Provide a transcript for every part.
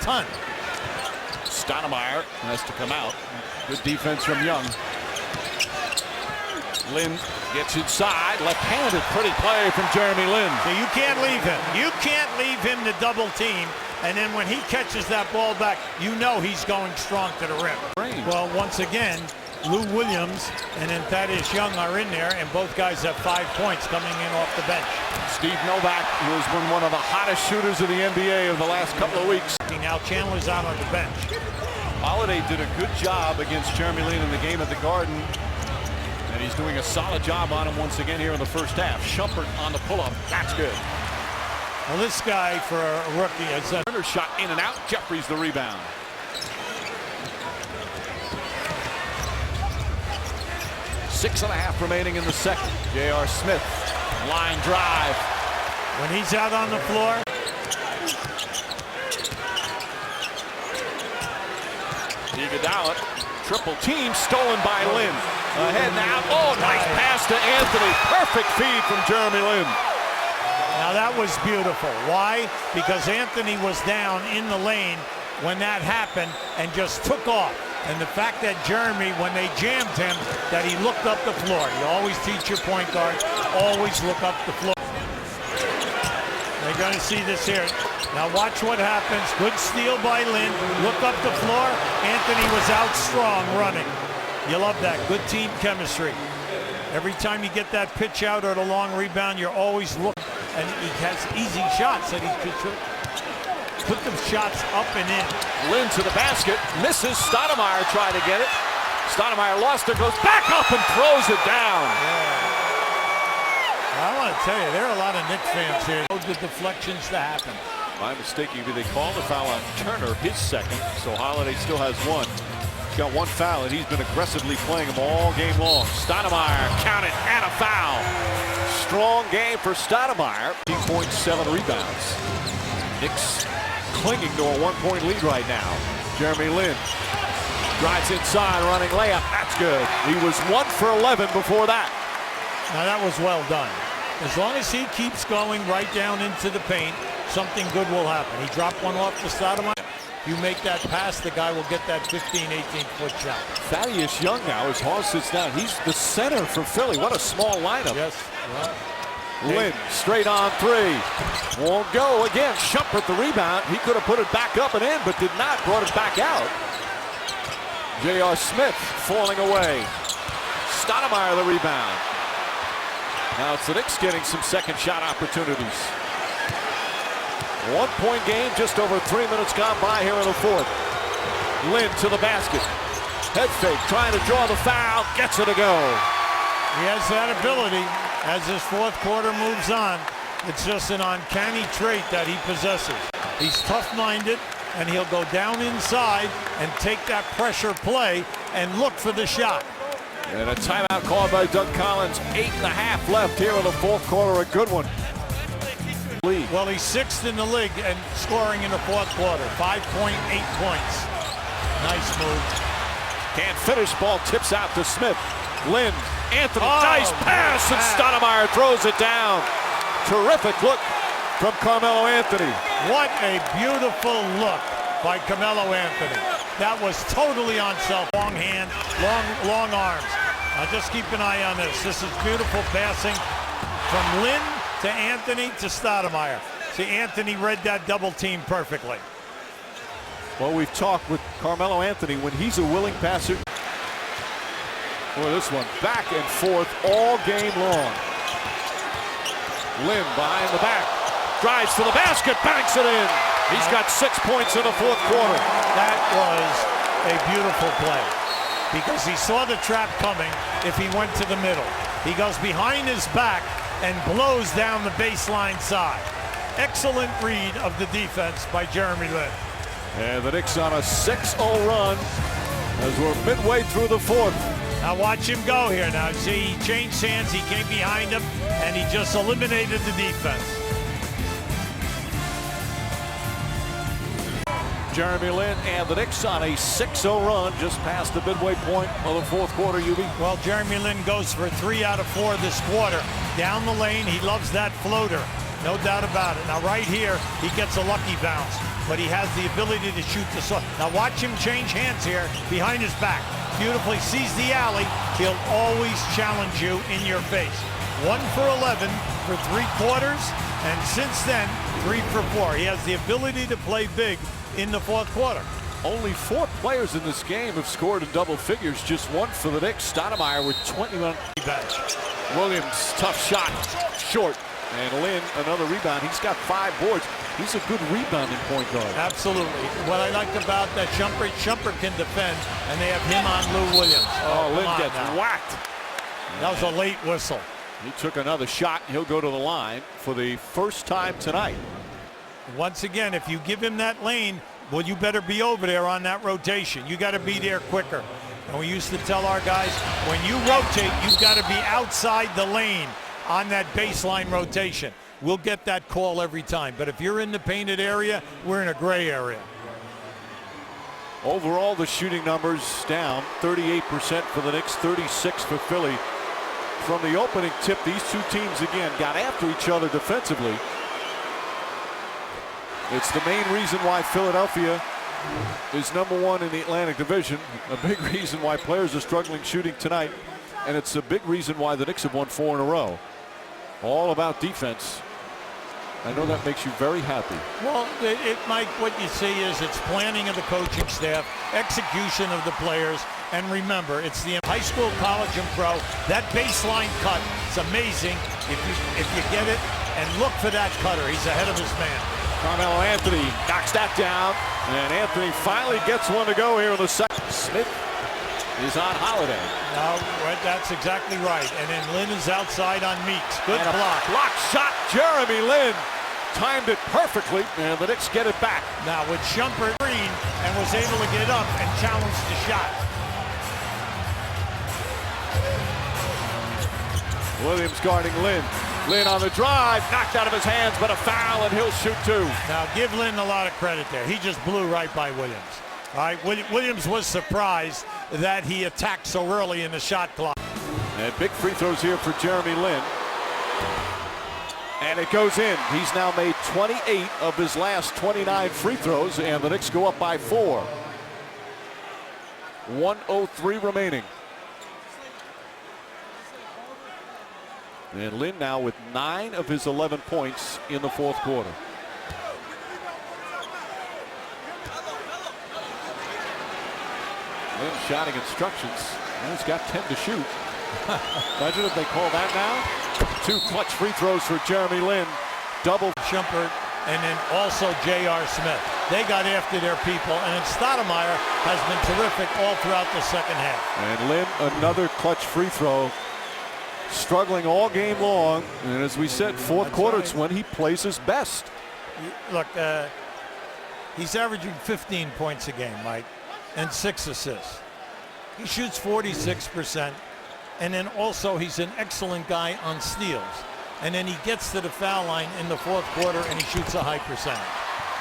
ton. Stoudemire has to come out. Good defense from Young. Lin gets inside, left-handed, pretty play from Jeremy Lin. So you can't leave him. You can't leave him to double team. And then when he catches that ball back, you know he's going strong to the rim. Well, once again, Lou Williams and then Thaddeus Young are in there, and both guys have 5 points coming in off the bench. Steve Novak, who has been one of the hottest shooters of the NBA of the last couple of weeks. Now Chandler's out on the bench. Holiday did a good job against Jeremy Lin in the game at the Garden. And he's doing a solid job on him once again here in the first half. Shumpert on the pull-up. That's good. Well, this guy, for a rookie, has a shot in and out. Jeffries the rebound. Six and a half remaining in the second. J.R. Smith, line drive. When he's out on the floor. Iguodala, triple team, stolen by Lin. Ahead now. Oh, nice pass to Anthony. Perfect feed from Jeremy Lin. Now that was beautiful. Why? Because Anthony was down in the lane when that happened and just took off. And the fact that Jeremy, when they jammed him, that he looked up the floor. You always teach your point guard, always look up the floor. They're going to see this here. Now watch what happens. Good steal by Lin. Look up the floor. Anthony was out strong running. You love that. Good team chemistry. Every time you get that pitch out or the long rebound, you're always looking. And he has easy shots that he could put the shots up and in. Lin to the basket. Misses. Stoudemire tried to get it. Stoudemire lost it. Goes back up and throws it down. Yeah. I want to tell you, there are a lot of Knicks fans here. The deflections to happen. My mistake, they called a foul on Turner, his second, so Holiday still has one. He's got one foul, and he's been aggressively playing him all game long. Stoudemire, count it, and a foul. Strong game for Stoudemire. 18.7 rebounds. Knicks clinging to a 1-point lead right now. Jeremy Lin drives inside, running layup. That's good. He was 1 for 11 before that. Now that was well done. As long as he keeps going right down into the paint, something good will happen. He dropped one off the Stoudemire. You make that pass, the guy will get that 15, 18-foot shot. Thaddeus Young now, as Hawes sits down, he's the center for Philly. What a small lineup. Yes. Well, Lin, straight on three. Won't go again. Shumpert the rebound. He could have put it back up and in, but did not. Brought it back out. J.R. Smith falling away. Stoudemire the rebound. Now it's the Knicks getting some second shot opportunities. 1-point game, just over 3 minutes gone by here in the fourth. Lin to the basket. Head fake, trying to draw the foul, gets it to go. He has that ability as this fourth quarter moves on. It's just an uncanny trait that he possesses. He's tough-minded, and he'll go down inside and take that pressure play and look for the shot. And a timeout called by Doug Collins. 8.5 left here in the fourth quarter. A good one. Well, he's 6th in the league and scoring in the fourth quarter. 5.8 points. Nice move. Can't finish. Ball tips out to Smith. Lin, Anthony, nice pass, and Stoudemire throws it down. Terrific look from Carmelo Anthony. What a beautiful look by Carmelo Anthony. That was totally on self. Long hand, long arms. Now just keep an eye on this. This is beautiful passing from Lin to Anthony to Stoudemire. See, Anthony read that double team perfectly. Well, we've talked with Carmelo Anthony when he's a willing passer. Boy, this one back and forth all game long. Lin behind the back, drives to the basket, banks it in. He's got 6 points in the fourth quarter. That was a beautiful play because he saw the trap coming if he went to the middle. He goes behind his back and blows down the baseline side. Excellent read of the defense by Jeremy Lin. And the Knicks on a 6-0 run as we're midway through the fourth. Now watch him go here. Now see, he changed hands, he came behind him, and he just eliminated the defense. Jeremy Lin and the Knicks on a 6-0 run just past the midway point of the fourth quarter, UB. Well, Jeremy Lin goes for 3 out of 4 this quarter. Down the lane, he loves that floater. No doubt about it. Now right here, he gets a lucky bounce, but he has the ability to shoot the soft. Now watch him change hands here behind his back. Beautifully sees the alley. He'll always challenge you in your face. 1 for 11 for 3 quarters, and since then, 3 for 4. He has the ability to play big in the fourth quarter. Only 4 players in this game have scored in double figures, just 1 for the Knicks. Stoudemire with 21. Williams, tough shot, short. And Lynn, another rebound. He's got 5 boards. He's a good rebounding point guard. Absolutely. What I liked about that, Shumpert can defend, and they have him on Lou Williams. Oh, Lynn gets whacked. That was a late whistle. He took another shot. He'll go to the line for the first time tonight. Once again, if you give him that lane, well, you better be over there on that rotation. You got to be there quicker. And we used to tell our guys, when you rotate, you've got to be outside the lane on that baseline rotation. We'll get that call every time. But if you're in the painted area, we're in a gray area. Overall, the shooting numbers down 38% for the Knicks, 36 for Philly. From the opening tip, these 2 teams again got after each other defensively. It's the main reason why Philadelphia is #1 in the Atlantic Division. A big reason why players are struggling shooting tonight. And it's a big reason why the Knicks have won 4 in a row. All about defense. I know that makes you very happy. Well, Mike, what you see is it's planning of the coaching staff, execution of the players, and remember, it's the high school, college, and pro. That baseline cut, it's amazing if you get it, and look for that cutter. He's ahead of his man. Carmelo Anthony knocks that down, and Anthony finally gets one to go here in the second. Smith is on Holiday. No, that's exactly right. And then Lynn is outside on Meeks. Good and block. Block shot, Jeremy Lin timed it perfectly, and the Knicks get it back. Now with Shumpert green and was able to get up and challenge the shot. Williams guarding Lin. Lin on the drive, knocked out of his hands, but a foul, and he'll shoot 2. Now give Lin a lot of credit there. He just blew right by Williams. All right, Williams was surprised that he attacked so early in the shot clock. And big free throws here for Jeremy Lin. And it goes in. He's now made 28 of his last 29 free throws, and the Knicks go up by 4. 1:03 remaining. And Lin now with 9 of his 11 points in the fourth quarter. Lin shouting instructions. He's got 10 to shoot. Imagine if they call that now. 2 clutch free throws for Jeremy Lin. Double Shumpert and then also J.R. Smith. They got after their people, and then Stoudemire has been terrific all throughout the second half. And Lin, another clutch free throw. Struggling all game long, and as we said, fourth quarter, it's when he plays his best. Look, he's averaging 15 points a game, Mike, and 6 assists. He shoots 46%, and then also he's an excellent guy on steals. And then he gets to the foul line in the fourth quarter, and he shoots a high percentage.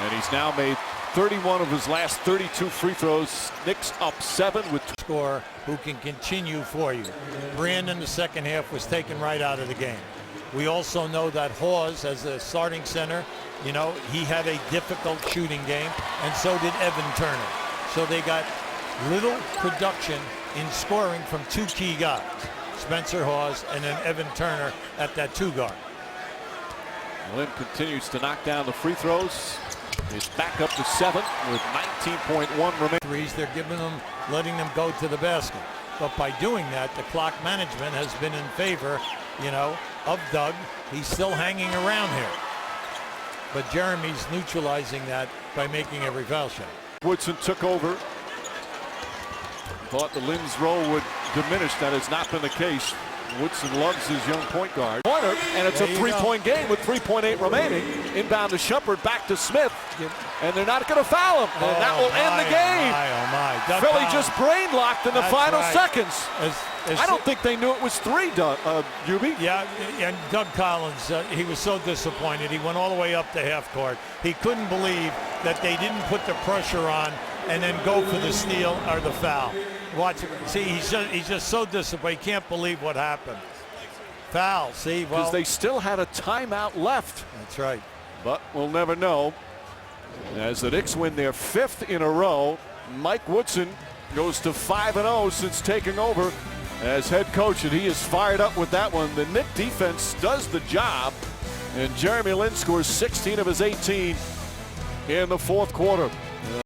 And he's now made 31 of his last 32 free throws. Knicks up 7 with scorer who can continue for you. Brand in the second half was taken right out of the game. We also know that Hawes, as a starting center, you know, he had a difficult shooting game, and so did Evan Turner. So they got little production in scoring from 2 key guys, Spencer Hawes and then Evan Turner at that 2 guard. Lin continues to knock down the free throws. He's back up to 7 with 19.1 remaining. Threes, they're giving them, letting them go to the basket. But by doing that, the clock management has been in favor, you know, of Doug. He's still hanging around here. But Jeremy's neutralizing that by making every foul shot. Woodson took over. Thought the Lin's role would diminish. That has not been the case. Woodson loves his young point guard. Pointer, and it's a 3-point game with 3.8 remaining. Inbound to Shumpert, back to Smith. And they're not going to foul him. And that will end the game. Oh my. Doug Philly Collins. just brain locked in the final seconds. I don't think they knew it was 3, Hubie. Yeah, and Doug Collins, he was so disappointed. He went all the way up to half court. He couldn't believe that they didn't put the pressure on and then go for the steal or the foul. Watch it. See, he's just so disappointed. He can't believe what happened. Foul. See, because well, they still had a timeout left. that's right. But we'll never know. As the Knicks win their 5th in a row, Mike Woodson goes to 5-0 since taking over as head coach, and he is fired up with that one. The Knick defense does the job, and Jeremy Lin scores 16 of his 18 in the 4th quarter.